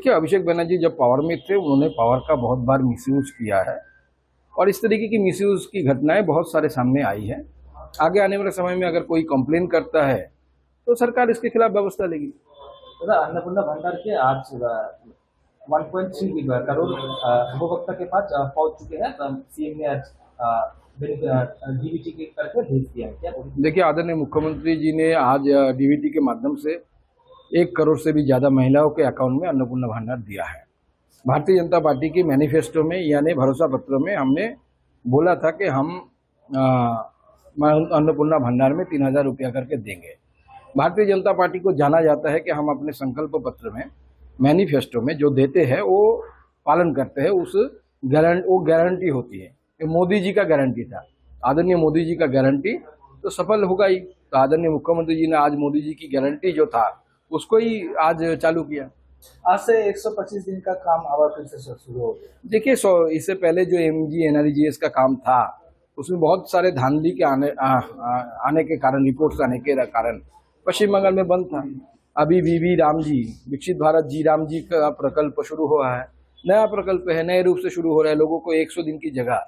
देखिए, अभिषेक बनर्जी जब पावर में थे उन्होंने पावर का बहुत बार मिसयूज किया है और इस तरीके की मिसयूज की घटनाएं बहुत सारे सामने आई है। आगे आने वाले समय में अगर कोई कंप्लेन करता है तो सरकार इसके खिलाफ व्यवस्था लेगी। दादा, अन्नपूर्णा भंडार के आज 1.3 करोड़ उपभोक्ता के पास पहुंच चुके हैं। सीएम ने आज डीबीटी के करके भेज दिया है। क्या देखिए, आदरणीय मुख्यमंत्री जी ने आज डीबीटी के माध्यम से 1 करोड़ से भी ज्यादा महिलाओं के अकाउंट में अन्नपूर्णा भंडार दिया है। भारतीय जनता पार्टी की मैनिफेस्टो में यानी भरोसा पत्र में हमने बोला था कि हम अन्नपूर्णा भंडार में 3,000 रुपया करके देंगे। भारतीय जनता पार्टी को जाना जाता है कि हम अपने संकल्प पत्र में मैनिफेस्टो में जो देते हैं वो पालन करते हैं। वो गारंटी होती है। ये मोदी जी का गारंटी था, आदरणीय मोदी जी का गारंटी तो सफल होगा ही। तो आदरणीय मुख्यमंत्री जी ने आज मोदी जी की गारंटी जो था उसको ही आज चालू किया। आज से 125 दिन का काम आवर फिर से शुरू हो गया। देखिए, इससे पहले जो एमजी एनआरजीएस का काम था उसमें बहुत सारे धांधली के आने के कारण, रिपोर्ट्स आने के कारण पश्चिम बंगाल में बंद था। अभी वीवी राम जी, विकसित भारत जी राम जी का प्रकल्प शुरू हुआ है। नया प्रकल्प है, नए रूप से शुरू हो रहा है। लोगों को 100 दिन की जगह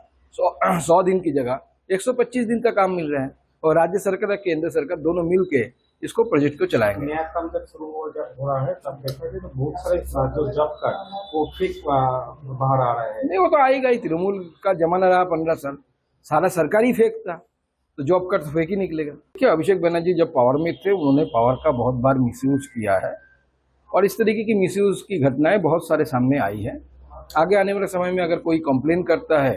100 दिन की जगह 125 दिन का काम मिल रहा है और राज्य सरकार और केंद्र सरकार दोनों मिल के इसको प्रोजेक्ट को चलाएंगे। नया काम जब शुरू हो रहा है तब देखा तो बहुत सारे जो जॉब कार्ड वो फेक बाहर आ रहे हैं। नहीं, वो तो आएगा ही। तृणमूल का जमाना रहा 15 साल, सारा सरकारी फेक था तो जॉब कार्ड तो फेक ही निकलेगा। देखिए, अभिषेक बनर्जी जब पावर में थे उन्होंने पावर का बहुत बार मिसयूज किया है और इस तरीके की मिसयूज की घटनाएं बहुत सारे सामने आई है। आगे आने वाले समय में अगर कोई कंप्लेन करता है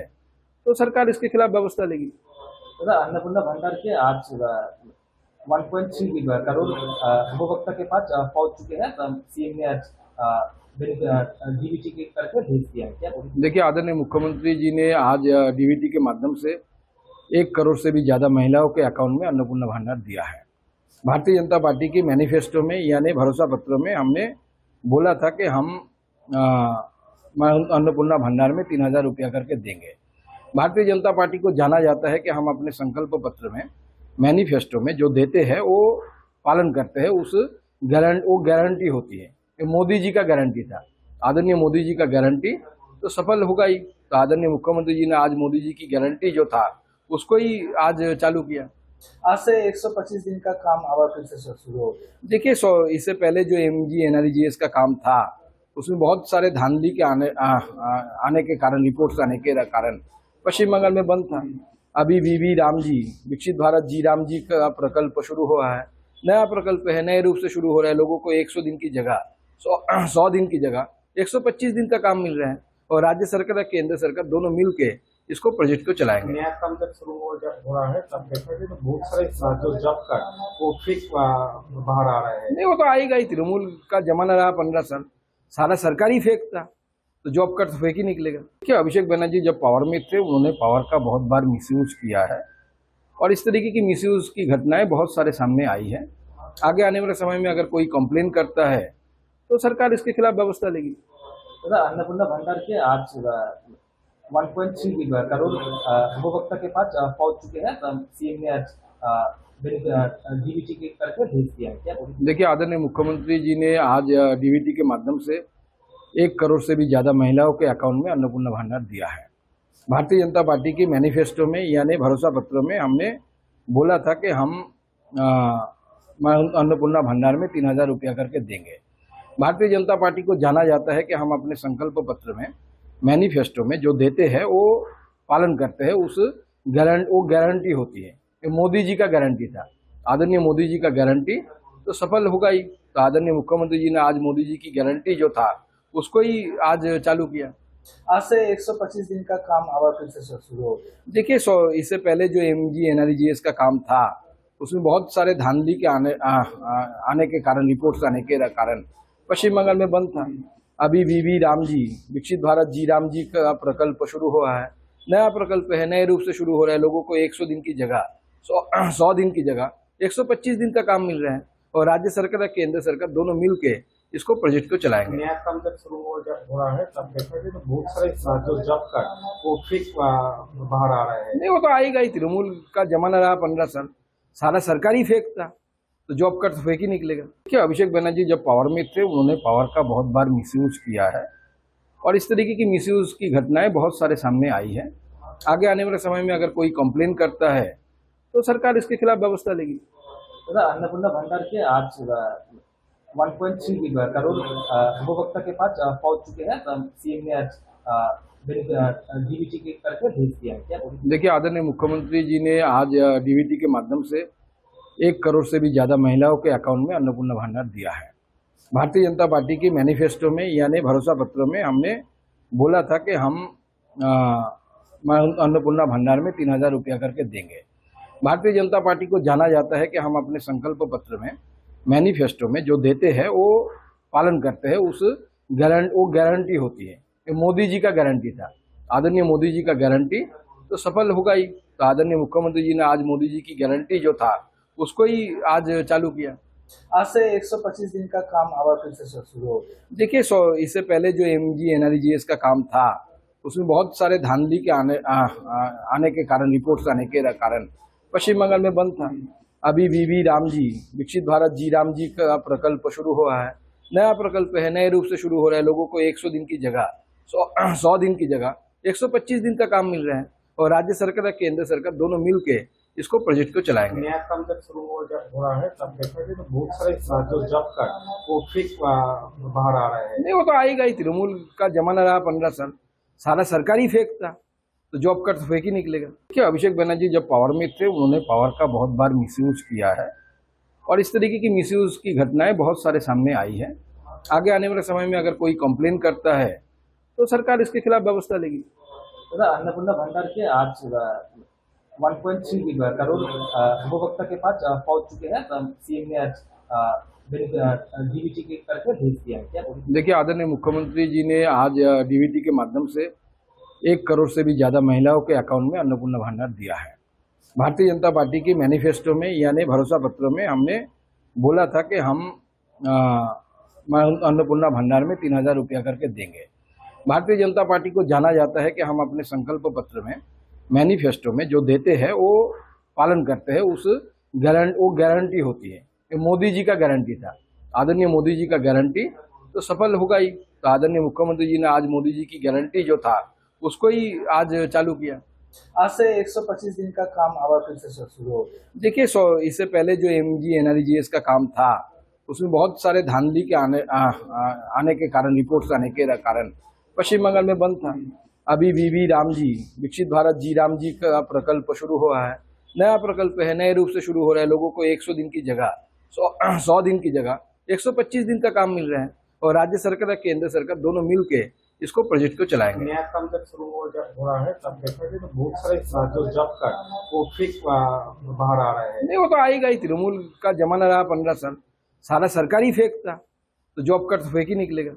तो सरकार इसके खिलाफ व्यवस्था लेगी। दादा, अन्नपूर्णा भंडार के आज 1.3 करोड़ उपभोक्ता के पास पहुंच चुके हैं। सीएम ने आज डीबीटी के करके भेज दिया है। क्या देखिए, आदरणीय मुख्यमंत्री जी ने आज डीबीटी के माध्यम से 1 करोड़ से भी ज्यादा महिलाओं के अकाउंट में अन्नपूर्णा भंडार दिया है। भारतीय जनता पार्टी की मैनिफेस्टो में यानी भरोसा पत्र में हमने बोला था कि हम अन्नपूर्णा भंडार में 3,000 रुपया करके देंगे। भारतीय जनता पार्टी को जाना जाता है कि हम अपने संकल्प पत्र में मैनिफेस्टो में जो देते हैं वो पालन करते हैं। वो गारंटी होती है। ये मोदी जी का गारंटी था, आदरणीय मोदी जी का गारंटी तो सफल होगा ही। तो आदरणीय मुख्यमंत्री जी ने आज मोदी जी की गारंटी जो था उसको ही आज चालू किया। आज से 125 दिन का काम आवर फिर से शुरू हो गया। देखिए, इससे पहले जो एमजी एनआरजीएस का काम था उसमें बहुत सारे धांधली के आने के कारण, रिपोर्ट्स आने के कारण पश्चिम बंगाल में बंद था। अभी वीवी राम जी, विकसित भारत जी राम जी का प्रकल्प शुरू हुआ है। नया प्रकल्प है, नए रूप से शुरू हो रहा है। लोगों को 100 दिन की जगह 100 दिन की जगह 125 दिन का काम मिल रहा है और राज्य सरकार और केंद्र सरकार दोनों मिल के इसको प्रोजेक्ट को चलाएंगे। नया काम जब शुरू हो रहा है तब देखा तो बहुत सारे जो जॉब कार्ड वो फेक बाहर आ रहे हैं। नहीं, वो तो आएगा ही। तृणमूल का जमाना रहा 15 साल, सारा सरकारी फेक था तो जॉब कार्ड तो फेक ही निकलेगा। देखिए, अभिषेक बनर्जी जब पावर में थे उन्होंने पावर का बहुत बार मिसयूज किया है और इस तरीके की मिसयूज की घटनाएं बहुत सारे सामने आई है। आगे आने वाले समय में अगर कोई कंप्लेन करता है तो सरकार इसके खिलाफ व्यवस्था लेगी। दादा, अन्नपूर्णा भंडार के आज 1.3 करोड़ उपभोक्ता के पास पहुंच चुके हैं। सीएम ने आज डीबीटी के करके भेज दिया है। क्या देखिए, आदरणीय मुख्यमंत्री जी ने आज डीबीटी के माध्यम से 1 करोड़ से भी ज्यादा महिलाओं के अकाउंट में अन्नपूर्णा भंडार दिया है। भारतीय जनता पार्टी की मैनिफेस्टो में यानी भरोसा पत्र में हमने बोला था कि हम अन्नपूर्णा भंडार में 3,000 रुपया करके देंगे। भारतीय जनता पार्टी को जाना जाता है कि हम अपने संकल्प पत्र में मैनिफेस्टो में जो देते हैं वो पालन करते हैं। वो गारंटी होती है। ये मोदी जी का गारंटी था, आदरणीय मोदी जी का गारंटी तो सफल होगा ही। तो आदरणीय मुख्यमंत्री जी ने आज मोदी जी की गारंटी जो था उसको ही आज चालू किया। आज से 125 दिन का काम आवर फिर से शुरू हो गया। देखिए, इससे पहले जो एमजी एनआरजीएस का काम था उसमें बहुत सारे धांधली के आने के कारण, रिपोर्ट्स आने के कारण पश्चिम बंगाल में बंद था। अभी वीवी राम जी, विकसित भारत जी राम जी का प्रकल्प शुरू हुआ है। नया प्रकल्प है, नए रूप से शुरू हो रहा है। लोगों को 100 दिन की जगह 100 दिन की जगह 125 दिन का काम मिल रहा है और राज्य सरकार और केंद्र सरकार दोनों मिल के इसको प्रोजेक्ट को चलाएंगे। नया काम जब शुरू हो रहा है तब देखा तो बहुत सारे जो जॉब कार्ड वो फेक बाहर आ रहे हैं। नहीं, वो तो आएगा ही। तृणमूल का जमाना रहा 15 साल, सारा सरकारी फेक था तो जॉब कट तो फेक ही निकलेगा। देखिए, अभिषेक बनर्जी जब पावर में थे उन्होंने पावर का बहुत बार मिसयूज किया है और इस तरीके की मिसयूज की घटनाएं बहुत सारे सामने आई है। आगे आने वाले समय में अगर कोई कंप्लेन करता है तो सरकार इसके खिलाफ व्यवस्था लेगी। दादा, अन्नपूर्णा भंडार के आज 1.3 करोड़ उपभोक्ता के पास पहुंच चुके हैं। सीएम ने आज डीबीटी के करके भेज दिया है क्या? देखिए, आदरणीय मुख्यमंत्री जी ने आज डीबीटी के माध्यम से 1 करोड़ से भी ज्यादा महिलाओं के अकाउंट में अन्नपूर्णा भंडार दिया है। भारतीय जनता पार्टी की मैनिफेस्टो में यानी भरोसा पत्र में हमने बोला था कि हम अन्नपूर्णा भंडार में 3,000 रुपया करके देंगे। भारतीय जनता पार्टी को जाना जाता है कि हम अपने संकल्प पत्र में मैनिफेस्टो में जो देते हैं वो पालन करते हैं। वो गारंटी होती है। ये मोदी जी का गारंटी था, आदरणीय मोदी जी का गारंटी तो सफल होगा ही। तो आदरणीय मुख्यमंत्री जी ने आज मोदी जी की गारंटी जो था उसको ही आज चालू किया। आज से 125 दिन का काम आवर फिर से शुरू हो गया। देखिए, इससे पहले जो एमजी एनआरजीएस का काम था उसमें बहुत सारे धांधली के आने के कारण, रिपोर्ट्स आने के कारण पश्चिम बंगाल में बंद था। अभी वीवी राम जी, विकसित भारत जी राम जी का प्रकल्प शुरू हुआ है। नया प्रकल्प है, नए रूप से शुरू हो रहा है। लोगों को 100 दिन की जगह 100 दिन की जगह 125 दिन का काम मिल रहा है और राज्य सरकार और केंद्र सरकार दोनों मिल के इसको प्रोजेक्ट को चलाएंगे। नया काम जब शुरू हो रहा है तब देखा जाए तो बहुत सारे जो जॉब का वो फिक बाहर आ रहे हैं। नहीं, वो तो आएगा ही। तृणमूल का जमाना रहा 15 साल, सारा सरकारी फेक था तो जॉब कट तो फेक ही निकलेगा। देखिए, अभिषेक बनर्जी जब पावर में थे उन्होंने पावर का बहुत बार मिसयूज किया है और इस तरीके की मिसयूज की घटनाएं बहुत सारे सामने आई है। आगे आने वाले समय में अगर कोई कंप्लेन करता है तो सरकार इसके खिलाफ व्यवस्था लेगी। दादा, अन्नपूर्णा भंडार के आज 1.3 करोड़ उपभोक्ता के पास पहुंच चुके हैं। सीएम ने आज डीबीटी के करके भेज दिया है क्या? देखिए, आदरणीय मुख्यमंत्री जी ने आज डीबीटी के माध्यम से 1 करोड़ से भी ज्यादा महिलाओं के अकाउंट में अन्नपूर्णा भंडार दिया है। भारतीय जनता पार्टी की मैनिफेस्टो में यानी भरोसा पत्र में हमने बोला था कि हम अन्नपूर्णा भंडार में 3,000 रुपया करके देंगे। भारतीय जनता पार्टी को जाना जाता है कि हम अपने संकल्प पत्र में मैनिफेस्टो में जो देते हैं वो पालन करते हैं। वो गारंटी होती है। ये मोदी जी का गारंटी था, आदरणीय मोदी जी का गारंटी तो सफल होगा ही। तो आदरणीय मुख्यमंत्री जी ने आज मोदी जी की गारंटी जो था उसको ही आज चालू किया। आज से 125 दिन का काम आवर फिर से शुरू हो गया। देखिए, इससे पहले जो एमजी एनआरजीएस का काम था उसमें बहुत सारे धांधली के आने के कारण, रिपोर्ट्स आने के कारण पश्चिम बंगाल में बंद था। अभी वीवी राम जी, विकसित भारत जी राम जी का प्रकल्प शुरू हुआ है। नया प्रकल्प है, नए रूप से शुरू हो रहा है। लोगों को 100 दिन की जगह 100 दिन की जगह 125 दिन का काम मिल रहा है और राज्य सरकार और केंद्र सरकार दोनों मिल के इसको प्रोजेक्ट को चलाएंगे। नया काम जब शुरू हो रहा है तब देखा जाए तो बहुत सारे जो जॉब का वो फिक बाहर आ रहे हैं। नहीं, वो तो आएगा ही। तृणमूल का जमाना रहा 15 साल, सारा सरकारी फेक था तो जॉब कट तो फेक ही निकलेगा।